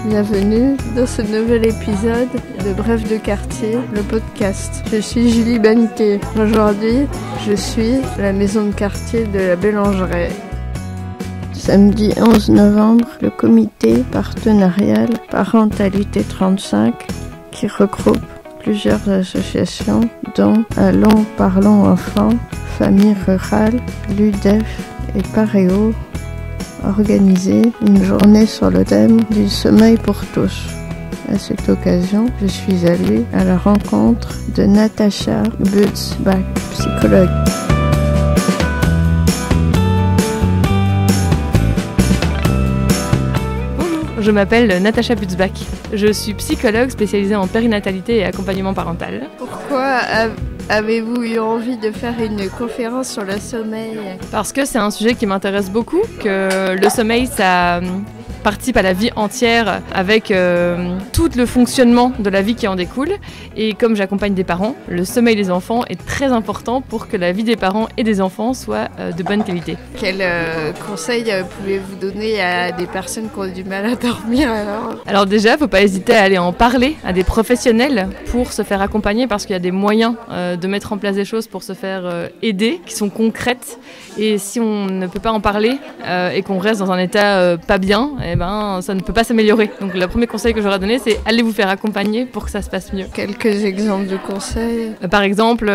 Bienvenue dans ce nouvel épisode de Bref de quartier, le podcast. Je suis Julie Banquet. Aujourd'hui, je suis à la maison de quartier de la Bélangeraie. Samedi 11 novembre, le comité partenarial Parentalité 35, qui regroupe plusieurs associations, dont Allons Parlons Enfants, Famille Rurale, l'UDEF et Paréo, organisé une journée sur le thème du sommeil pour tous. À cette occasion, je suis allée à la rencontre de Natacha Butzbach, psychologue. Je m'appelle Natacha Butzbach. Je suis psychologue spécialisée en périnatalité et accompagnement parental. Pourquoi avez-vous eu envie de faire une conférence sur le sommeil ? Parce que c'est un sujet qui m'intéresse beaucoup, que le sommeil, ça participe à la vie entière avec tout le fonctionnement de la vie qui en découle. Et comme j'accompagne des parents, le sommeil des enfants est très important pour que la vie des parents et des enfants soit de bonne qualité. Quels conseils pouvez-vous donner à des personnes qui ont du mal à dormir Alors déjà, il ne faut pas hésiter à aller en parler à des professionnels pour se faire accompagner, parce qu'il y a des moyens de mettre en place des choses pour se faire aider, qui sont concrètes. Et si on ne peut pas en parler et qu'on reste dans un état pas bien, ça ne peut pas s'améliorer. Donc le premier conseil que j'aurais donné, c'est allez vous faire accompagner pour que ça se passe mieux. Quelques exemples de conseils. Par exemple,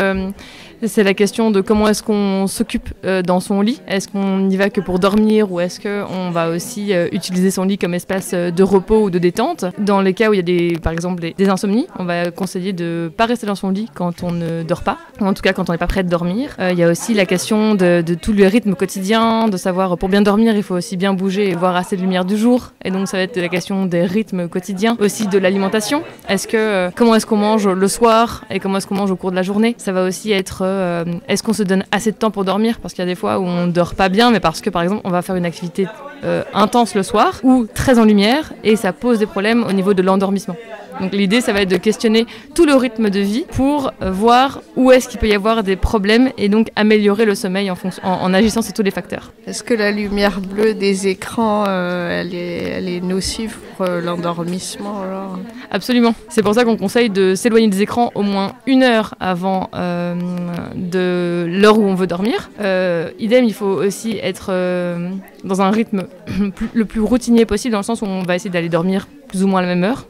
c'est la question de comment est-ce qu'on s'occupe dans son lit. Est-ce qu'on n'y va que pour dormir, ou est-ce qu'on va aussi utiliser son lit comme espace de repos ou de détente. Dans les cas où il y a par exemple des insomnies, on va conseiller de ne pas rester dans son lit quand on ne dort pas, ou en tout cas quand on n'est pas prêt de dormir. Il y a aussi la question de tout le rythme quotidien, de savoir pour bien dormir, il faut aussi bien bouger et voir assez de lumière du jour. Et donc ça va être la question des rythmes quotidiens, aussi de l'alimentation. Comment est-ce qu'on mange le soir et comment est-ce qu'on mange au cours de la journée. Ça va aussi être est-ce qu'on se donne assez de temps pour dormir, parce qu'il y a des fois où on ne dort pas bien, mais parce que par exemple on va faire une activité intense le soir ou très en lumière, et ça pose des problèmes au niveau de l'endormissement. Donc l'idée, ça va être de questionner tout le rythme de vie pour voir où est-ce qu'il peut y avoir des problèmes, et donc améliorer le sommeil en agissant sur tous les facteurs. Est-ce que la lumière bleue des écrans, elle est nocive pour l'endormissement alors ? Absolument. C'est pour ça qu'on conseille de s'éloigner des écrans au moins 1 heure avant de l'heure où on veut dormir. Idem, il faut aussi être dans un rythme le plus routinier possible, dans le sens où on va essayer d'aller dormir plus ou moins à la même heure,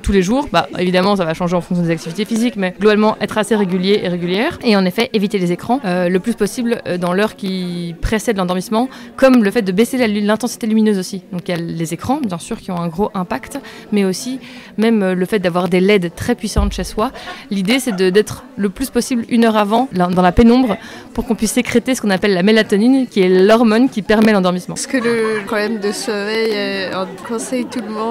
tous les jours. Évidemment, ça va changer en fonction des activités physiques, mais globalement, être assez régulier et régulière. Et en effet, éviter les écrans le plus possible dans l'heure qui précède l'endormissement, comme le fait de baisser l'intensité lumineuse aussi. Donc il y a les écrans, bien sûr, qui ont un gros impact, mais aussi même le fait d'avoir des LED très puissantes chez soi. L'idée, c'est d'être le plus possible 1 heure avant, dans la pénombre, pour qu'on puisse sécréter ce qu'on appelle la mélatonine, qui est l'hormone qui permet l'endormissement. Est-ce que le problème de sommeil, on conseille tout le monde ?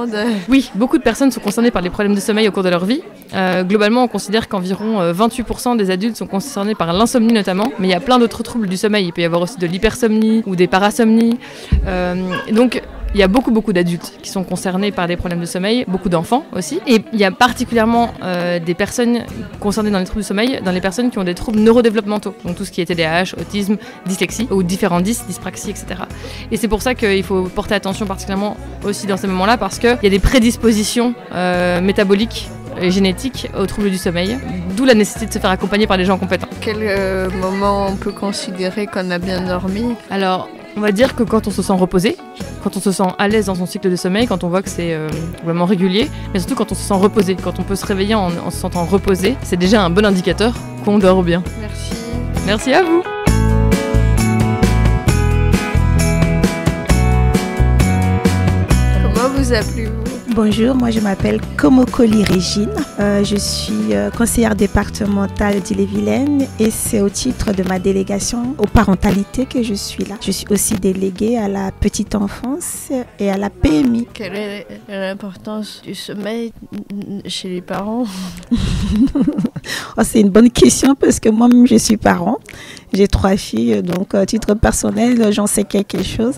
Oui, beaucoup de personnes sont concernées par les problèmes de sommeil au cours de leur vie. Globalement, on considère qu'environ 28% des adultes sont concernés par l'insomnie notamment, mais il y a plein d'autres troubles du sommeil. Il peut y avoir aussi de l'hypersomnie ou des parasomnies. Donc, il y a beaucoup d'adultes qui sont concernés par des problèmes de sommeil, beaucoup d'enfants aussi. Et il y a particulièrement des personnes concernées dans les troubles du sommeil, dans les personnes qui ont des troubles neurodéveloppementaux. Donc tout ce qui est TDAH, autisme, dyslexie, ou différents dyspraxie, etc. Et c'est pour ça qu'il faut porter attention particulièrement aussi dans ces moments-là, parce qu'il y a des prédispositions métaboliques et génétiques aux troubles du sommeil, d'où la nécessité de se faire accompagner par des gens compétents. Quel moment on peut considérer qu'on a bien dormi ? Alors, on va dire que quand on se sent reposé, quand on se sent à l'aise dans son cycle de sommeil, quand on voit que c'est vraiment régulier, mais surtout quand on se sent reposé, quand on peut se réveiller en se sentant reposé, c'est déjà un bon indicateur qu'on dort bien. Merci. Merci à vous. Comment vous appelez-vous ? Bonjour, moi je m'appelle Komokoli Régine. Je suis conseillère départementale d'Ille-et-Vilaine, et c'est au titre de ma délégation aux parentalités que je suis là. Je suis aussi déléguée à la petite enfance et à la PMI. Quelle est l'importance du sommeil chez les parents ? C'est une bonne question, parce que moi-même je suis parent. J'ai 3 filles, donc à titre personnel, j'en sais quelque chose.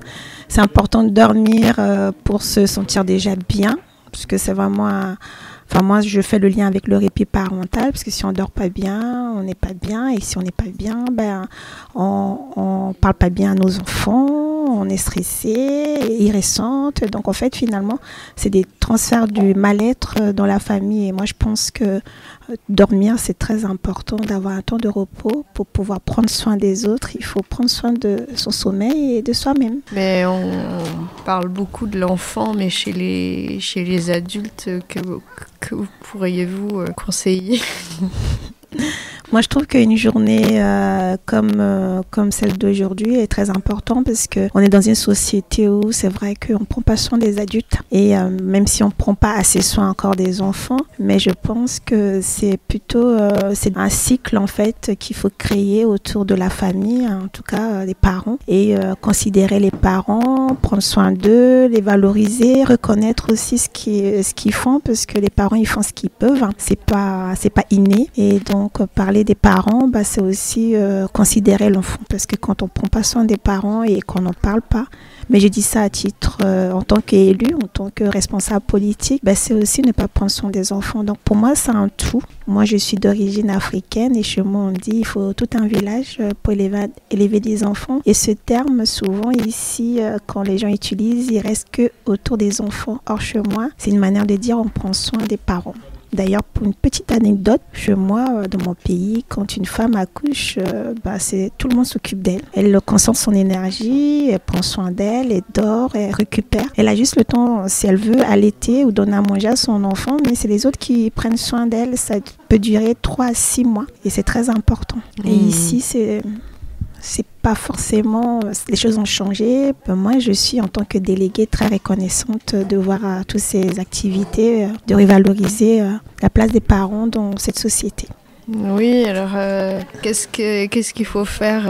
C'est important de dormir pour se sentir déjà bien, parce que c'est vraiment moi, je fais le lien avec le répit parental, parce que si on ne dort pas bien, on n'est pas bien. Et si on n'est pas bien, on ne parle pas bien à nos enfants, on est stressé, irritante. Donc en fait, finalement, c'est des transferts du mal-être dans la famille. Et moi, je pense que dormir, c'est très important d'avoir un temps de repos pour pouvoir prendre soin des autres. Il faut prendre soin de son sommeil et de soi-même. Mais on parle beaucoup de l'enfant, mais chez les adultes, que pourriez-vous conseiller ? Moi, je trouve qu'une journée comme celle d'aujourd'hui est très importante parce qu'on est dans une société où c'est vrai qu'on ne prend pas soin des adultes. Et même si on ne prend pas assez soin encore des enfants, mais je pense que c'est plutôt c'est un cycle en fait qu'il faut créer autour de la famille, en tout cas des parents. Et considérer les parents, prendre soin d'eux, les valoriser, reconnaître aussi ce qu'ils font parce que les parents, ils font ce qu'ils peuvent. Hein. C'est pas inné. Et donc, parler des parents, c'est aussi considérer l'enfant parce que quand on ne prend pas soin des parents et qu'on n'en parle pas, mais je dis ça à titre en tant qu'élu, en tant que responsable politique, c'est aussi ne pas prendre soin des enfants. Donc pour moi, c'est un tout. Moi, je suis d'origine africaine et chez moi, on dit qu'il faut tout un village pour élever des enfants. Et ce terme, souvent ici, quand les gens utilisent, il reste que autour des enfants. Or, chez moi, c'est une manière de dire on prend soin des parents. D'ailleurs, pour une petite anecdote, chez moi, dans mon pays, quand une femme accouche, tout le monde s'occupe d'elle. Elle concentre son énergie, elle prend soin d'elle, elle dort, elle récupère. Elle a juste le temps, si elle veut, allaiter ou donner à manger à son enfant, mais c'est les autres qui prennent soin d'elle. Ça peut durer 3 à 6 mois et c'est très important. Et ici, c'est pas forcément, les choses ont changé. Moi, je suis en tant que déléguée très reconnaissante de voir toutes ces activités, de revaloriser la place des parents dans cette société. Oui, alors qu'est-ce qu'il faut faire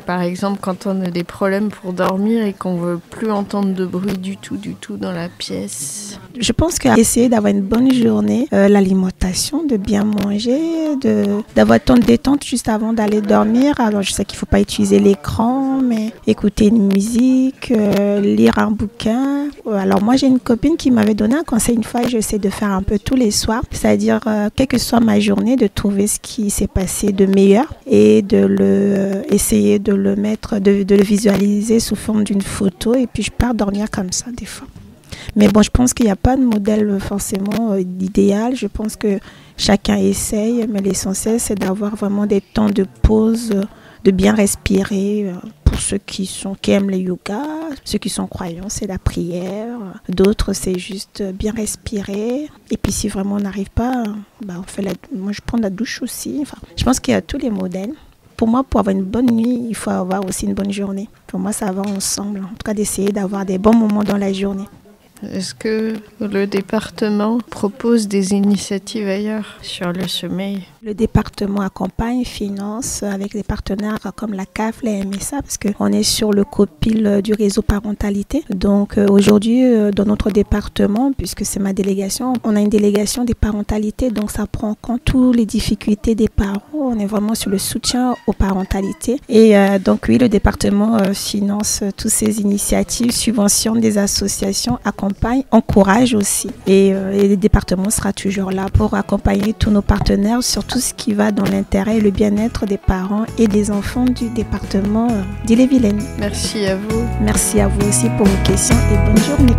par exemple quand on a des problèmes pour dormir et qu'on ne veut plus entendre de bruit du tout dans la pièce ? Je pense qu'essayer d'avoir une bonne journée, l'alimentation, de bien manger, d'avoir temps de détente juste avant d'aller dormir. Alors je sais qu'il ne faut pas utiliser l'écran, mais écouter une musique, lire un bouquin. Alors moi j'ai une copine qui m'avait donné un conseil une fois, j'essaie de faire un peu tous les soirs, c'est-à-dire quelle que soit ma journée, de trouver ce qui s'est passé de meilleur et essayer de le mettre, de le visualiser sous forme d'une photo et puis je pars dormir comme ça des fois. Mais bon, je pense qu'il n'y a pas de modèle forcément idéal. Je pense que chacun essaye, mais l'essentiel c'est d'avoir vraiment des temps de pause, de bien respirer. Pour ceux qui aiment le yoga, ceux qui sont croyants, c'est la prière. D'autres, c'est juste bien respirer. Et puis si vraiment on n'arrive pas, moi je prends la douche aussi. Enfin, je pense qu'il y a tous les modèles. Pour moi, pour avoir une bonne nuit, il faut avoir aussi une bonne journée. Pour moi, ça va ensemble. En tout cas, d'essayer d'avoir des bons moments dans la journée. Est-ce que le département propose des initiatives ailleurs sur le sommeil ? Le département accompagne, finance avec des partenaires comme la CAF, la MSA, parce qu'on est sur le copil du réseau parentalité. Donc aujourd'hui, dans notre département, puisque c'est ma délégation, on a une délégation des parentalités, donc ça prend en compte toutes les difficultés des parents. On est vraiment sur le soutien aux parentalités. Et donc oui, le département finance toutes ces initiatives, subventionne des associations, accompagne, encourage aussi. Et le département sera toujours là pour accompagner tous nos partenaires sur tout ce qui va dans l'intérêt et le bien-être des parents et des enfants du département d'Ille-et-Vilaine. Merci à vous. Merci à vous aussi pour vos questions et bonne journée.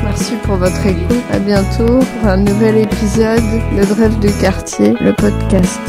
Merci pour votre écoute. À bientôt pour un nouvel épisode de Bref de quartier, le podcast.